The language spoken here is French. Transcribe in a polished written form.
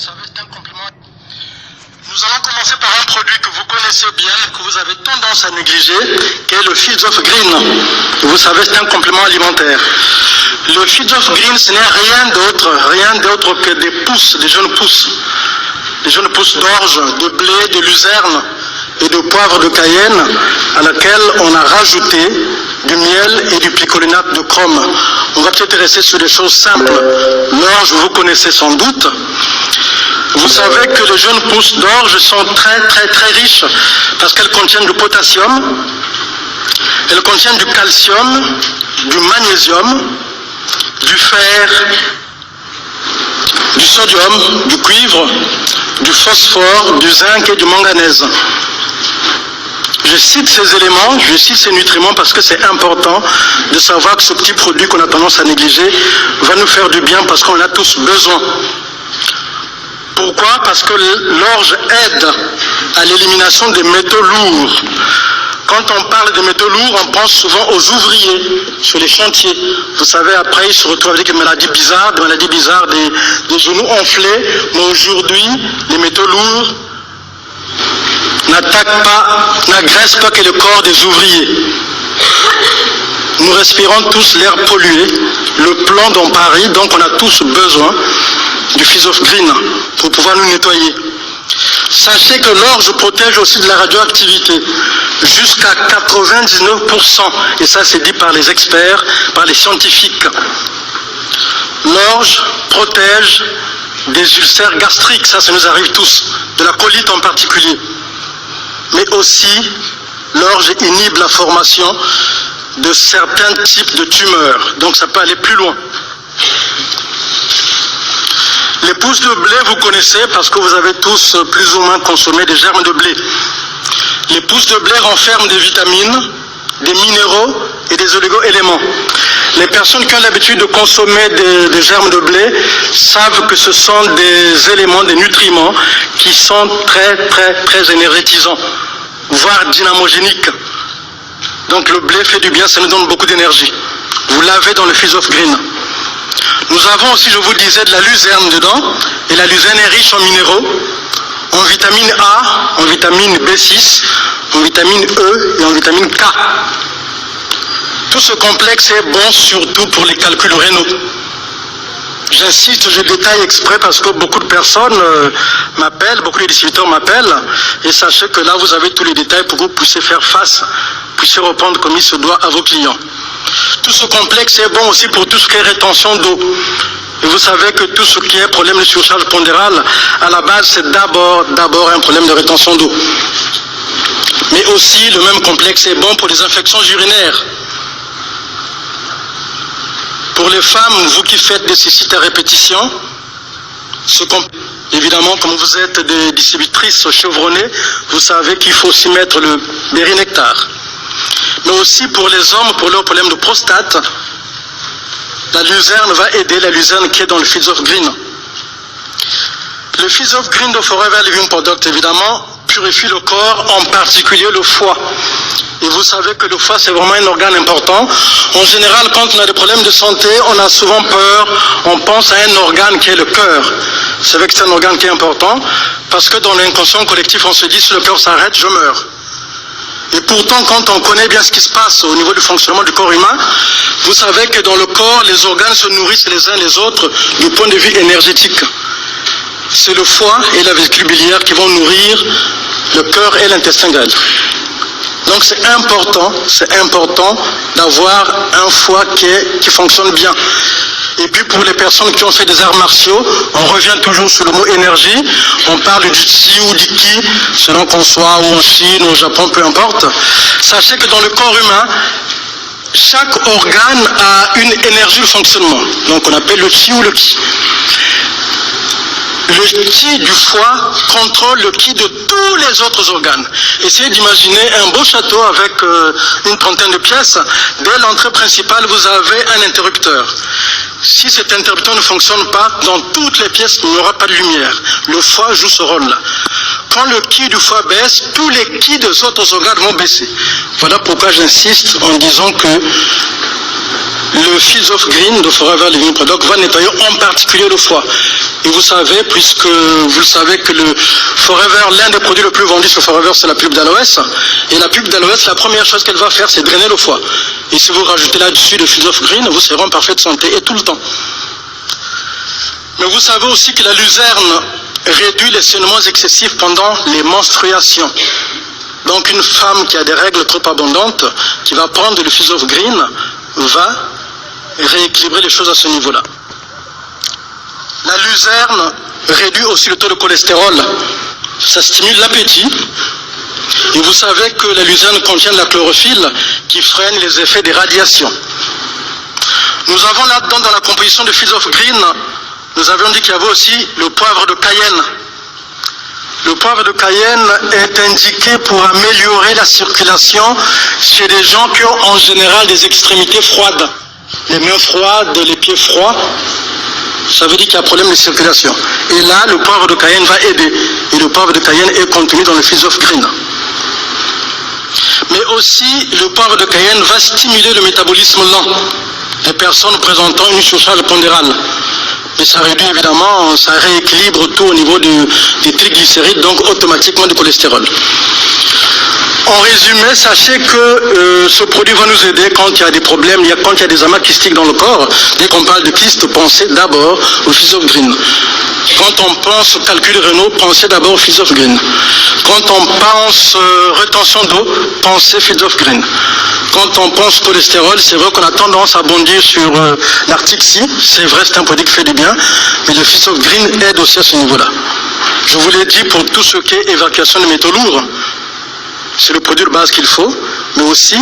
savez, c'est un complément. Nous allons commencer par un produit que vous connaissez bien, que vous avez tendance à négliger, qui est le Fields of Green. Vous savez, c'est un complément alimentaire. Le Fields of Green, ce n'est rien d'autre que des pousses, des jeunes pousses d'orge, de blé, de luzerne et de poivre de Cayenne, à laquelle on a rajouté du miel et du picolinate de chrome. On va peut-être rester sur des choses simples. L'orge, vous connaissez sans doute. Vous savez que les jeunes pousses d'orge sont très riches parce qu'elles contiennent du potassium, elles contiennent du calcium, du magnésium, du fer, du sodium, du cuivre, du phosphore, du zinc et du manganèse. Je cite ces éléments, je cite ces nutriments parce que c'est important de savoir que ce petit produit qu'on a tendance à négliger va nous faire du bien parce qu'on en a tous besoin. Pourquoi? Parce que l'orge aide à l'élimination des métaux lourds. Quand on parle de métaux lourds, on pense souvent aux ouvriers sur les chantiers. Vous savez, après, ils se retrouvent avec des maladies bizarres, des genoux enflés. Mais aujourd'hui, les métaux lourds n'agressent pas que le corps des ouvriers. Nous respirons tous l'air pollué, le plomb dans Paris, donc on a tous besoin du Fields of Green pour pouvoir nous nettoyer. Sachez que l'orge protège aussi de la radioactivité, jusqu'à 99%, et ça c'est dit par les experts, par les scientifiques. L'orge protège des ulcères gastriques, ça nous arrive tous, de la colite en particulier. Mais aussi, l'orge inhibe la formation de certains types de tumeurs, donc ça peut aller plus loin. Les pousses de blé, vous connaissez parce que vous avez tous plus ou moins consommé des germes de blé. Les pousses de blé renferment des vitamines, des minéraux et des oligo-éléments. Les personnes qui ont l'habitude de consommer des germes de blé savent que ce sont des éléments, des nutriments qui sont très énergisants, voire dynamogéniques. Donc le blé fait du bien, ça nous donne beaucoup d'énergie. Vous l'avez dans le Fields of Green. Nous avons aussi, je vous le disais, de la luzerne dedans, et la luzerne est riche en minéraux, en vitamine A, en vitamine B6, en vitamine E et en vitamine K. Tout ce complexe est bon surtout pour les calculs rénaux. J'insiste, je détaille exprès parce que beaucoup de personnes m'appellent, beaucoup de distributeurs m'appellent, et sachez que là vous avez tous les détails pour que vous puissiez faire face, puissiez répondre comme il se doit à vos clients. Tout ce complexe est bon aussi pour tout ce qui est rétention d'eau. Et vous savez que tout ce qui est problème de surcharge pondérale, à la base, c'est d'abord un problème de rétention d'eau. Mais aussi, le même complexe est bon pour les infections urinaires. Pour les femmes, vous qui faites des cystites à répétition, évidemment, comme vous êtes des distributrices chevronnées, vous savez qu'il faut aussi mettre le bérinectar. Mais aussi pour les hommes, pour leurs problèmes de prostate, la luzerne va aider, la luzerne qui est dans le Fields of Green. Le Fields of Green de Forever Living Product, évidemment, purifie le corps, en particulier le foie. Et vous savez que le foie, c'est vraiment un organe important. En général, quand on a des problèmes de santé, on a souvent peur, on pense à un organe qui est le cœur. C'est vrai que c'est un organe qui est important, parce que dans l'inconscient collectif, on se dit, si le cœur s'arrête, je meurs. Et pourtant, quand on connaît bien ce qui se passe au niveau du fonctionnement du corps humain, vous savez que dans le corps, les organes se nourrissent les uns les autres du point de vue énergétique. C'est le foie et la vésicule biliaire qui vont nourrir le cœur et l'intestin grêle. Donc c'est important d'avoir un foie qui fonctionne bien. Et puis pour les personnes qui ont fait des arts martiaux, on revient toujours sur le mot énergie. On parle du chi ou du ki, selon qu'on soit ou en Chine ou au Japon, peu importe. Sachez que dans le corps humain, chaque organe a une énergie de fonctionnement. Donc on appelle le chi ou le ki. Le ki du foie contrôle le ki de tous les autres organes. Essayez d'imaginer un beau château avec une trentaine de pièces. Dès l'entrée principale, vous avez un interrupteur. Si cet interrupteur ne fonctionne pas, dans toutes les pièces, il n'y aura pas de lumière. Le foie joue ce rôle-là. Quand le ki du foie baisse, tous les ki des autres organes vont baisser. Voilà pourquoi j'insiste en disant que le Fields of Green de Forever Living Product va nettoyer en particulier le foie. Et vous savez, puisque vous le savez que le Forever, l'un des produits les plus vendus sur Forever, c'est la pulpe d'aloès. Et la pulpe d'aloès, la première chose qu'elle va faire, c'est drainer le foie. Et si vous rajoutez là-dessus le Fields of Green, vous serez en parfaite santé et tout le temps. Mais vous savez aussi que la luzerne réduit les saignements excessifs pendant les menstruations. Donc une femme qui a des règles trop abondantes, qui va prendre le Fields of Green, va rééquilibrer les choses à ce niveau-là. La luzerne réduit aussi le taux de cholestérol. Ça stimule l'appétit. Et vous savez que la luzerne contient de la chlorophylle qui freine les effets des radiations. Nous avons là-dedans, dans la composition de Fields of Green, nous avions dit qu'il y avait aussi le poivre de Cayenne. Le poivre de Cayenne est indiqué pour améliorer la circulation chez des gens qui ont en général des extrémités froides. Les mains froides, les pieds froids, ça veut dire qu'il y a un problème de circulation. Et là, le poivre de Cayenne va aider. Et le poivre de Cayenne est contenu dans le Fields of Green. Mais aussi, le poivre de Cayenne va stimuler le métabolisme lent des personnes présentant une surcharge pondérale. Et ça réduit évidemment, ça rééquilibre tout au niveau des triglycérides, donc automatiquement du cholestérol. En résumé, sachez que ce produit va nous aider quand il y a des problèmes, quand il y a des amas kystiques dans le corps. Dès qu'on parle de kyste, pensez d'abord au Fields of Green. Quand on pense calcul rénaux, pensez d'abord au Fields of Green. Quand on pense rétention d'eau, pensez Fields of Green. Quand on pense cholestérol, c'est vrai qu'on a tendance à bondir sur l'article C. C'est vrai, c'est un produit qui fait du bien, mais le Fields of Green aide aussi à ce niveau-là. Je vous l'ai dit pour tout ce qui est évacuation de métaux lourds. C'est le produit de base qu'il faut, mais aussi